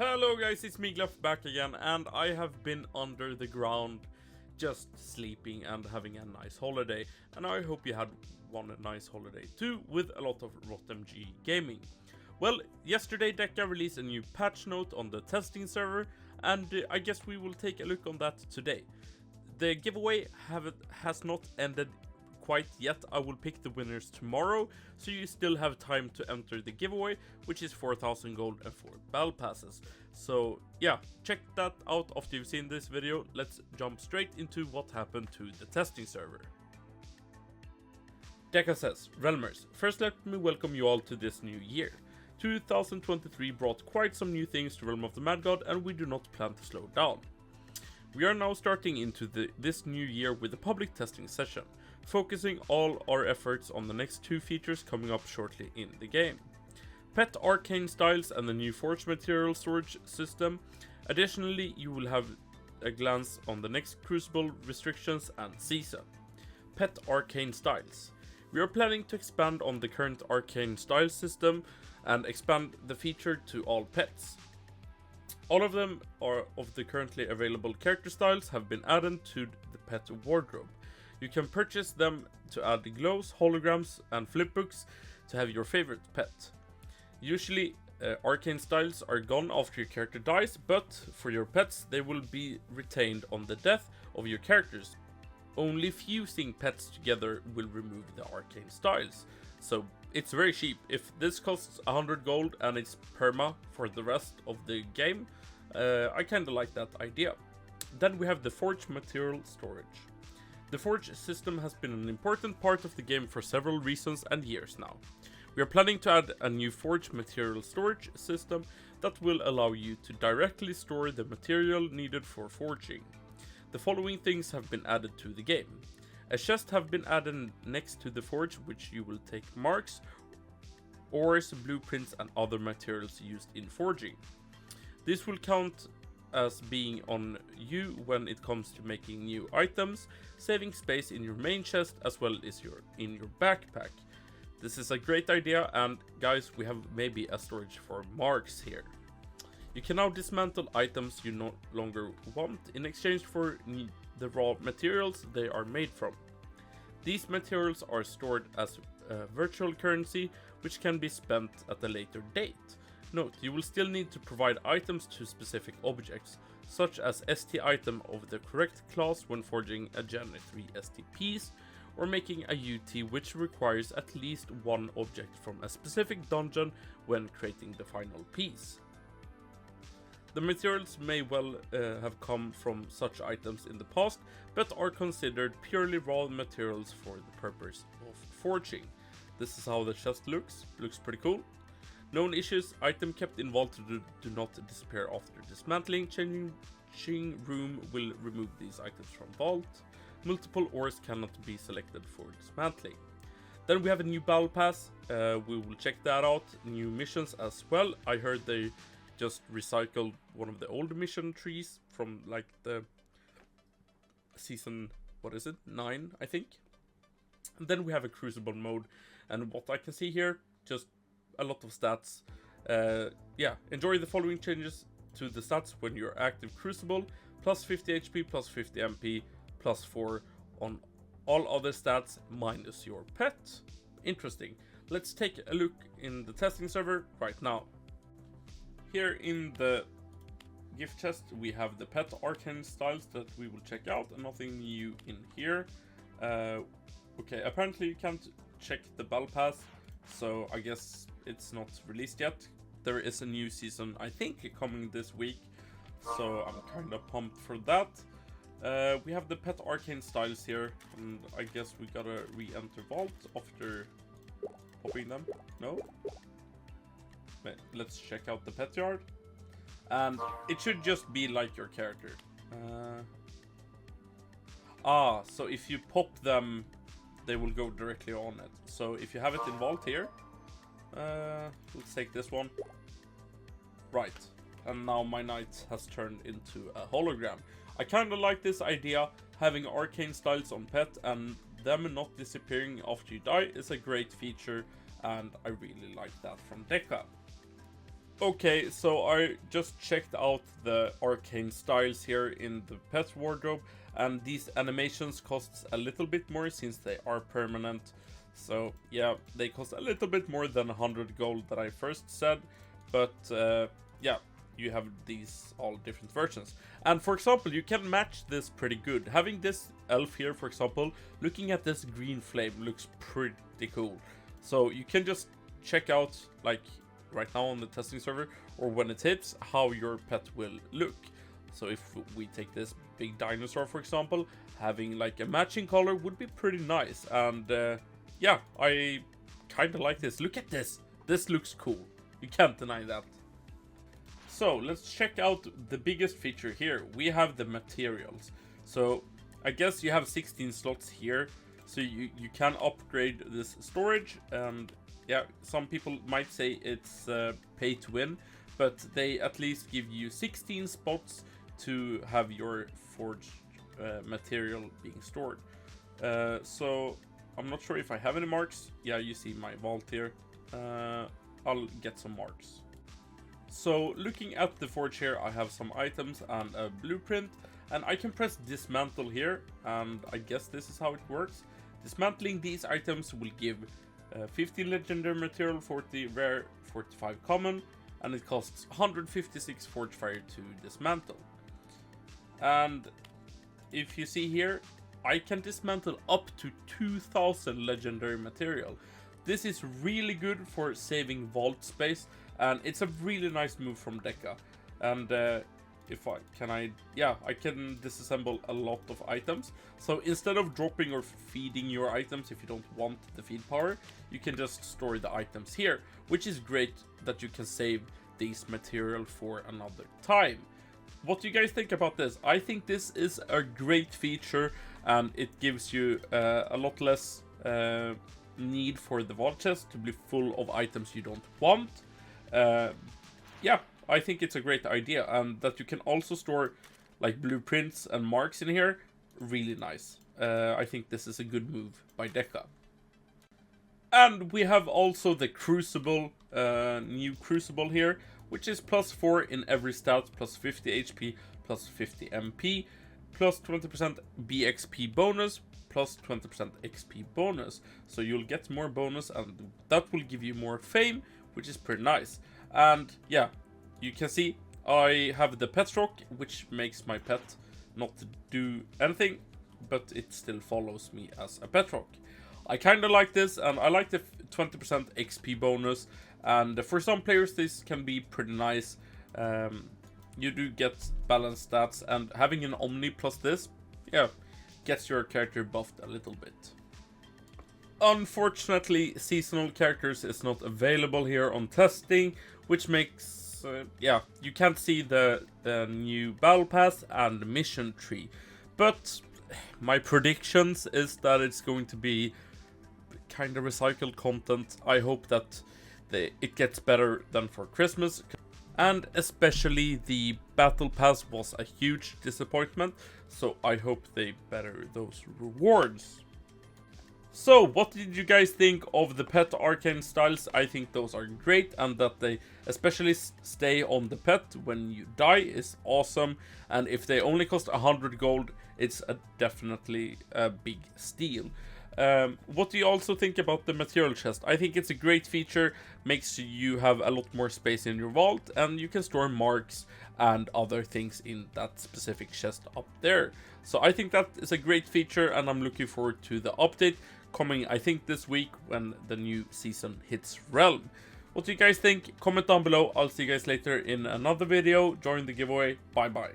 Hello guys, it's me Gleff back again, and I have been under the ground just sleeping and having a nice holiday, and I hope you had one nice holiday too, with a lot of RotMG gaming. Well, yesterday Deca released a new patch note on the testing server, and I guess we will take a look on that today. The giveaway has not ended quite yet. I will pick the winners tomorrow, so you still have time to enter the giveaway, which is 4,000 gold and 4 battle passes. So yeah, check that out after you've seen this video. Let's jump straight into what happened to the testing server. Deca says, Realmers, first let me welcome you all to this new year. 2023 brought quite some new things to Realm of the Mad God, and we do not plan to slow down. We are now starting into this new year with a public testing session, focusing all our efforts on the next 2 features coming up shortly in the game. Pet arcane styles and the new forge material storage system. Additionally, you will have a glance on the next Crucible restrictions and season. Pet arcane styles. We are planning to expand on the current arcane style system and expand the feature to all pets. All of them of the currently available character styles have been added to the pet wardrobe. You can purchase them to add glows, holograms and flipbooks to have your favorite pet. Usually arcane styles are gone after your character dies, but for your pets they will be retained on the death of your characters. Only fusing pets together will remove the arcane styles. So it's very cheap. If this costs 100 gold and it's perma for the rest of the game, I kinda like that idea. Then we have the forge material storage. The forge system has been an important part of the game for several reasons and years now. We are planning to add a new forge material storage system that will allow you to directly store the material needed for forging. The following things have been added to the game. A chest have been added next to the forge, which you will take marks, ores, blueprints and other materials used in forging. This will count as being on you when it comes to making new items, saving space in your main chest as well as in your backpack. This is a great idea, and guys, we have maybe a storage for marks here. You can now dismantle items you no longer want in exchange for the raw materials they are made from. These materials are stored as virtual currency, which can be spent at a later date. Note, you will still need to provide items to specific objects, such as ST item of the correct class when forging a Gen 3 ST piece, or making a UT which requires at least one object from a specific dungeon when creating the final piece. The materials may well have come from such items in the past, but are considered purely raw materials for the purpose of forging. This is how the chest looks pretty cool. Known issues, item kept in vault do not disappear after dismantling. Changing room will remove these items from vault. Multiple ores cannot be selected for dismantling. Then we have a new battle pass, we will check that out. New missions as well. I heard they just recycled one of the old mission trees from like the season, what is it, 9 I think. And then we have a Crucible mode, and what I can see here, just a lot of stats. Yeah, enjoy the following changes to the stats when you're active Crucible. Plus 50 HP, plus 50 MP, plus 4 on all other stats minus your pet. Interesting. Let's take a look in the testing server right now. Here in the gift chest we have the pet arcane styles that we will check out, and nothing new in here. Okay, apparently you can't check the battle pass, so I guess it's not released yet. There is a new season, I think, coming this week, so I'm kind of pumped for that. We have the pet arcane styles here, and I guess we gotta re-enter vault after popping them. No? Wait, let's check out the pet yard, and it should just be like your character. So if you pop them, they will go directly on it. So if you have it in vault here, let's take this one. Right, and now my knight has turned into a hologram. I kinda like this idea. Having arcane styles on pet and them not disappearing after you die is a great feature, and I really like that from Deca. Okay, so I just checked out the arcane styles here in the pet wardrobe, and these animations costs a little bit more since they are permanent. So yeah, they cost a little bit more than 100 gold that I first said, but yeah, you have these all different versions. And for example, you can match this pretty good. Having this elf here, for example, looking at this green flame looks pretty cool. So you can just check out, like right now on the testing server, or when it hits, how your pet will look. So if we take this big dinosaur, for example, having like a matching color would be pretty nice. And yeah, I kind of like this. Look at this. This looks cool. You can't deny that. So let's check out the biggest feature here. We have the materials. So I guess you have 16 slots here. So you can upgrade this storage. And yeah, some people might say it's pay to win, but they at least give you 16 spots to have your forged material being stored. So I'm not sure if I have any marks. Yeah, you see my vault here. I'll get some marks. So looking at the forge here, I have some items and a blueprint, and I can press dismantle here, and I guess this is how it works. Dismantling these items will give 15 legendary material, 40 rare, 45 common, and it costs 156 forge fire to dismantle. And if you see here, I can dismantle up to 2000 legendary material. This is really good for saving vault space, and it's a really nice move from Deca. And if I can disassemble a lot of items. So instead of dropping or feeding your items if you don't want the feed power, you can just store the items here, which is great that you can save these material for another time. What do you guys think about this? I think this is a great feature, and it gives you a lot less need for the vault chest to be full of items you don't want. Yeah, I think it's a great idea, and that you can also store like blueprints and marks in here. Really nice. I think this is a good move by Deca. And we have also the Crucible, new Crucible here, which is +4 in every stat, +50 HP, +50 MP, +20% BXP bonus, +20% XP bonus. So you'll get more bonus, and that will give you more fame, which is pretty nice. And yeah, you can see I have the pet rock, which makes my pet not do anything, but it still follows me as a pet rock. I kind of like this, and I like the 20% XP bonus, and for some players this can be pretty nice. You do get balanced stats, and having an Omni plus this, yeah, gets your character buffed a little bit. Unfortunately, seasonal characters is not available here on testing, which makes, yeah, you can't see the new Battlepass and mission tree. But my predictions is that it's going to be kind of recycled content. I hope that it gets better than for Christmas. And especially the Battle Pass was a huge disappointment, so I hope they better those rewards. So what did you guys think of the pet arcane styles? I think those are great, and that they especially stay on the pet when you die is awesome. And if they only cost 100 gold, it's definitely a big steal. What do you also think about the material chest? I think it's a great feature, makes you have a lot more space in your vault, and you can store marks and other things in that specific chest up there. So I think that is a great feature, and I'm looking forward to the update coming, I think, this week when the new season hits Realm. What do you guys think? Comment down below. I'll see you guys later in another video. Join the giveaway. Bye bye.